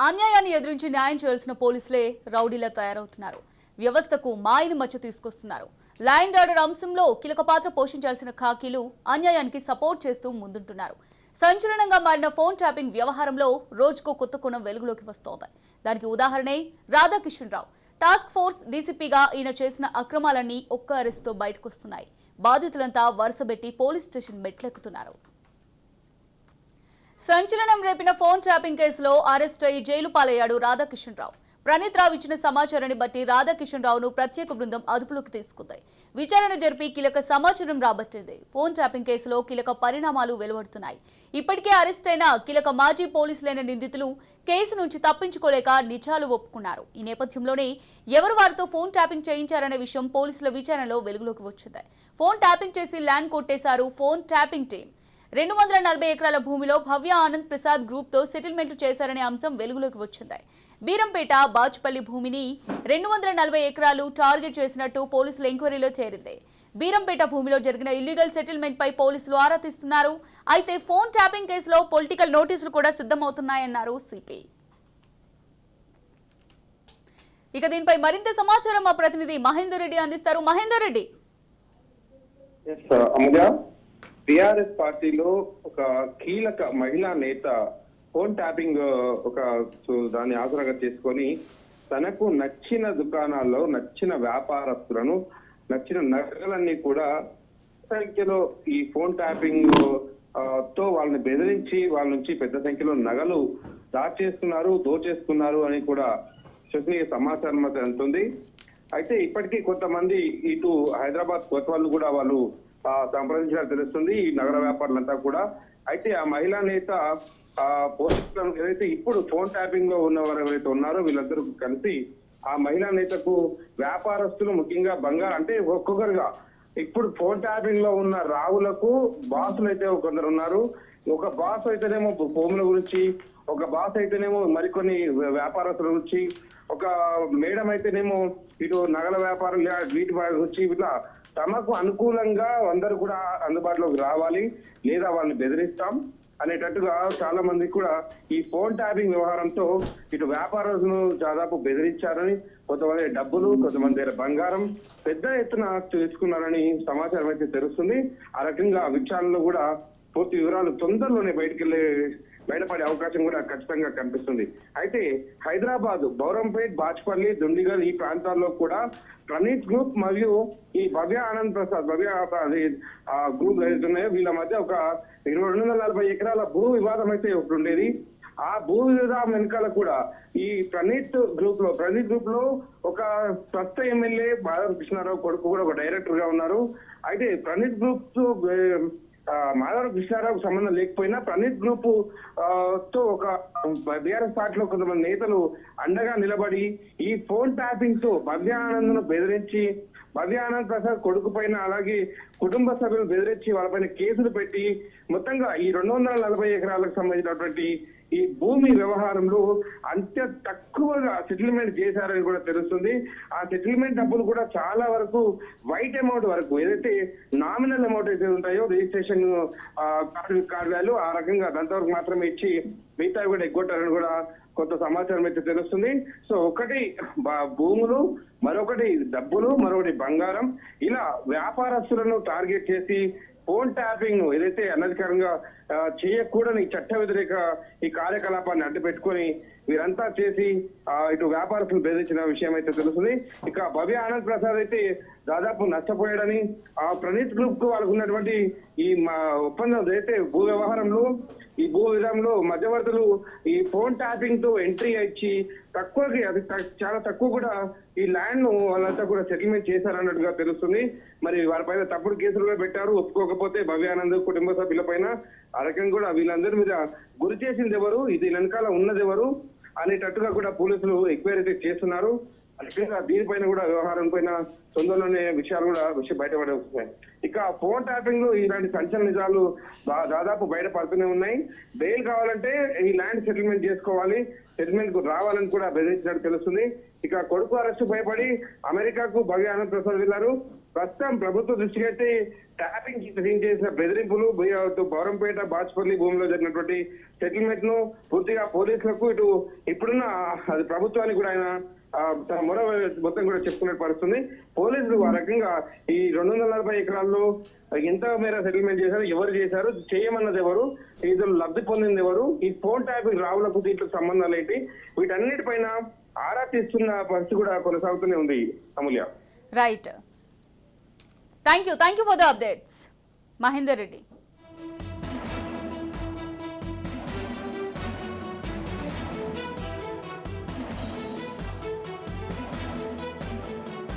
అన్యాయాన్ని ఎదురించి న్యాయం చేయాల్సిన పోలీసులే రౌడీలా తయారవుతున్నారు. వ్యవస్థకు మాయని మచ్చ తీసుకొస్తున్నారు. లా అండ్ ఆర్డర్ అంశంలో కీలక పాత్ర పోషించాల్సిన ఖాకీలు అన్యాయానికి సపోర్ట్ చేస్తూ ముందుంటున్నారు. సంచలనంగా మారిన ఫోన్ ట్యాపింగ్ వ్యవహారంలో రోజుకో కొత్త కోణం వెలుగులోకి వస్తోంది. దానికి ఉదాహరణే రాధాకిషన్ రావు. టాస్క్ ఫోర్స్ డీసీపీగా ఈయన చేసిన అక్రమాలన్నీ ఒక్క అరెస్ట్తో బయటకొస్తున్నాయి. బాధితులంతా వరుసబెట్టి పోలీస్ స్టేషన్ మెట్లెక్కుతున్నారు. సంచలనం రేపిన ఫోన్ ట్యాపింగ్ కేసులో అరెస్ట్ అయి జైలు పాలయ్యాడు రాధాకిషన్ రావు. ప్రణీత్ రావు ఇచ్చిన సమాచారాన్ని బట్టి రాధాకిషన్ రావును ప్రత్యేక బృందం అదుపులోకి తీసుకుంది. విచారణ జరిపి కీలక సమాచారం రాబట్టింది. ఫోన్ ట్యాపింగ్ కేసులో కీలక పరిణామాలు వెలువడుతున్నాయి. ఇప్పటికే అరెస్ట్ అయిన కీలక మాజీ పోలీసులైన నిందితులు కేసు నుంచి తప్పించుకోలేక నిజాలు ఒప్పుకున్నారు. ఈ నేపథ్యంలోనే ఎవరు వారితో ఫోన్ ట్యాపింగ్ చేయించారనే విషయం పోలీసుల విచారణలో వెలుగులోకి వచ్చింది. ఫోన్ ట్యాపింగ్ చేసి ల్యాండ్ కొట్టేశారు ఫోన్ ట్యాపింగ్ టీం. 240 ఎకరాల భూమిలో భవ్య ఆనంద్ ప్రసాద్ గ్రూప్ తో సెటిల్మెంట్ చేశారనే అంశం వెలుగులోకి వచ్చింది. బీరంపేట బాచుపల్లి భూమిని 240 ఎకరాలు టార్గెట్ చేసినట్టు పోలీసుల ఎంక్వైరీలో చేరింది. బీరంపేట భూమిలో జరిగిన ఇల్లీగల్ సెటిల్మెంట్ పై పోలీసులు ఆరా తీస్తున్నారు. అయితే ఫోన్ ట్యాపింగ్ కేసులో పొలిటికల్ నోటీసులు కూడా సిద్ధమవుతున్నాయన్నారు సిపి. ఇక దీనిపై మరింత సమాచారం మా ప్రతినిధి మహేందర్ రెడ్డి అందిస్తారు. మహేందర్ రెడ్డి, టిఆర్ఎస్ పార్టీలో ఒక కీలక మహిళా నేత ఫోన్ ట్యాపింగ్ దాన్ని ఆసరాగా చేసుకొని తనకు నచ్చిన దుకాణాల్లో నచ్చిన వ్యాపారస్తులను నచ్చిన నగలన్నీ కూడా సంఖ్యలో ఈ ఫోన్ ట్యాపింగ్ తో వాళ్ళని బెదిరించి వాళ్ళ నుంచి పెద్ద సంఖ్యలో నగలు దోచేస్తున్నారు అని కూడా విశ్వసనీయ సమాచారం అయితే అందుతుంది. అయితే ఇప్పటికీ కొంతమంది ఇటు హైదరాబాద్ కొత్త వాళ్ళు కూడా వాళ్ళు సంప్రదించినట్టు తెలుస్తుంది ఈ నగర వ్యాపారులంతా కూడా. అయితే ఆ మహిళా నేత పోలీసులను ఏదైతే ఇప్పుడు ఫోన్ ట్యాపింగ్ లో ఉన్నవారు ఎవరైతే ఉన్నారో వీళ్ళందరూ కలిసి ఆ మహిళా నేతకు వ్యాపారస్తులు ముఖ్యంగా బంగారు అంటే ఒక్కొక్కరుగా ఇప్పుడు ఫోన్ ట్యాపింగ్ లో ఉన్న రావులకు బాసులు అయితే కొందరు ఉన్నారు. ఒక బాస్ అయితేనేమో భూముల గురించి, ఒక బాస్ అయితేనేమో మరికొన్ని వ్యాపారస్తుల గురించి, ఒక మేడం అయితేనేమో ఇటు నగల వ్యాపారం వీటి గురించి ఇట్లా తమకు అనుకూలంగా అందరూ కూడా అందుబాటులోకి రావాలి లేదా వాళ్ళని బెదిరిస్తాం అనేటట్టుగా చాలా మంది కూడా ఈ ఫోన్ ట్యాపింగ్ వ్యవహారంతో ఇటు వ్యాపారులను దాదాపు బెదిరించారని, కొంతమంది డబ్బులు, కొంతమంది దగ్గర బంగారం పెద్ద ఎత్తున తీసుకున్నారని సమాచారం అయితే తెలుస్తుంది. ఆ రకంగా విచారణలో కూడా పూర్తి వివరాలు తొందరలోనే బయటపడే అవకాశం కూడా ఖచ్చితంగా కనిపిస్తుంది. అయితే హైదరాబాద్ బౌరంపేట్, బాచ్పల్లి, దుండిగల్ ఈ ప్రాంతాల్లో కూడా ప్రణీత్ గ్రూప్ మరియు ఈ భవ్య ఆనంద్ ప్రసాద్ గ్రూప్ ఏదైతున్నాయో వీళ్ళ మధ్య ఒక 240 ఎకరాల భూ వివాదం అయితే ఒకటి ఉండేది. ఆ భూ వివాదం వెనకాల కూడా ఈ ప్రణీత్ గ్రూప్ లో ఒక ప్రస్తుత ఎమ్మెల్యే మాధవ కృష్ణారావు కొడుకు కూడా ఒక డైరెక్టర్ గా ఉన్నారు. అయితే ప్రణీత్ గ్రూప్ మాధవ కృష్ణారావు సంబంధం లేకపోయినా ప్రణీత్ గ్రూప్ తో ఒక బీఆర్ఎస్ పార్టీలో కొంతమంది నేతలు అండగా నిలబడి ఈ ఫోన్ ట్యాపింగ్ తో భవ్య ఆనంద్ బెదిరించి, భవ్య ఆనంద్ ప్రసాద్ కొడుకు పైన అలాగే కుటుంబ సభ్యులు బెదిరించి వాళ్ళపైన కేసులు పెట్టి మొత్తంగా ఈ 240 ఎకరాలకు సంబంధించినటువంటి ఈ భూమి వ్యవహారంలో అంత తక్కువగా సెటిల్మెంట్ చేశారని కూడా తెలుస్తుంది. ఆ సెటిల్మెంట్ డబ్బులు కూడా చాలా వరకు వైట్ అమౌంట్ వరకు ఏదైతే నామినల్ అమౌంట్ అయితే ఉంటాయో రిజిస్ట్రేషన్ కార్యాలు ఆ రకంగా అంతవరకు మాత్రమే ఇచ్చి మిగతా కూడా ఎగ్గొట్టారని కూడా కొంత సమాచారం అయితే తెలుస్తుంది. సో ఒకటి భూములు, మరొకటి డబ్బులు, మరొకటి బంగారం, ఇలా వ్యాపారస్తులను టార్గెట్ చేసి ఫోన్ ట్యాపింగ్ ఏదైతే అనధికారంగా చేయకూడని చట్ట వ్యతిరేక ఈ కార్యకలాపాన్ని అడ్డుపెట్టుకొని వీరంతా చేసి ఇటు వ్యాపారస్తులు బెదిరించిన విషయం అయితే తెలుస్తుంది. ఇక భవ్య ఆనంద్ ప్రసాద్ అయితే దాదాపు నష్టపోయాడని, ఆ ప్రణీత్ గ్రూప్ కు వాళ్ళకు ఉన్నటువంటి ఈ ఒప్పందం అయితే భూ వ్యవహారంలో ఈ భూ విధానంలో మధ్యవర్తులు ఈ ఫోన్ ట్యాపింగ్ తో ఎంట్రీ ఇచ్చి తక్కువకి అది చాలా తక్కువ కూడా ఈ ల్యాండ్ ను వాళ్ళంతా కూడా సెటిల్మెంట్ చేశారన్నట్టుగా తెలుస్తుంది. మరి వారిపైన తప్పుడు కేసులు కూడా పెట్టారు. ఒప్పుకోకపోతే భవ్యానంద్ కుటుంబ సభ్యుల పైన ఆ రకంగా కూడా వీళ్ళందరి మీద గురి చేసింది ఎవరు, ఇది వెనకాల ఉన్నది ఎవరు అనేటట్టుగా కూడా పోలీసులు ఎంక్వైరీ చేస్తున్నారు. అదేవిధంగా దీనిపైన కూడా వ్యవహారం పైన తొందరలోనే విషయాలు కూడా బయటపడే వస్తున్నాయి. ఇక ఫోన్ ట్యాపింగ్ లో ఇలాంటి సంచలన నిజాలు దాదాపు బయటపడుతూనే ఉన్నాయి. బెయిల్ కావాలంటే ఈ ల్యాండ్ సెటిల్మెంట్ చేసుకోవాలి, సెటిల్మెంట్ కు రావాలని కూడా బెదిరించినట్టు తెలుస్తుంది. ఇక కొడుకు అరెస్టు భయపడి అమెరికాకు భవ్య ఆనంద్ ప్రసాద్ వెళ్లారు. ప్రస్తుతం ప్రభుత్వ దృష్టికి అయితే ట్యాపింగ్ చేసిన బెదిరింపులు బౌరంపేట బాచ్పల్లి భూమిలో జరిగినటువంటి సెటిల్మెంట్ ను పూర్తిగా పోలీసులకు ఇప్పుడున్న అది ప్రభుత్వానికి కూడా ఆయన తన మొర మొత్తం కూడా చెప్పుకునే పరిస్థితుంది. పోలీసులు ఆ రకంగా ఈ 240 ఎకరాల్లో ఎంత మేర సెటిల్మెంట్ చేశారు, ఎవరు చేశారు, చేయమన్నది ఎవరు, ఇందులో లబ్ధి పొందింది ఎవరు, ఈ ఫోన్ ట్యాపింగ్ రావులకు దీంట్లకు సంబంధాలు ఏంటి, వీటన్నిటిపైన ఆరా తీస్తున్న పరిస్థితి కూడా కొనసాగుతూనే ఉంది. Amulya. Right, thank you for the updates Mahender Reddy.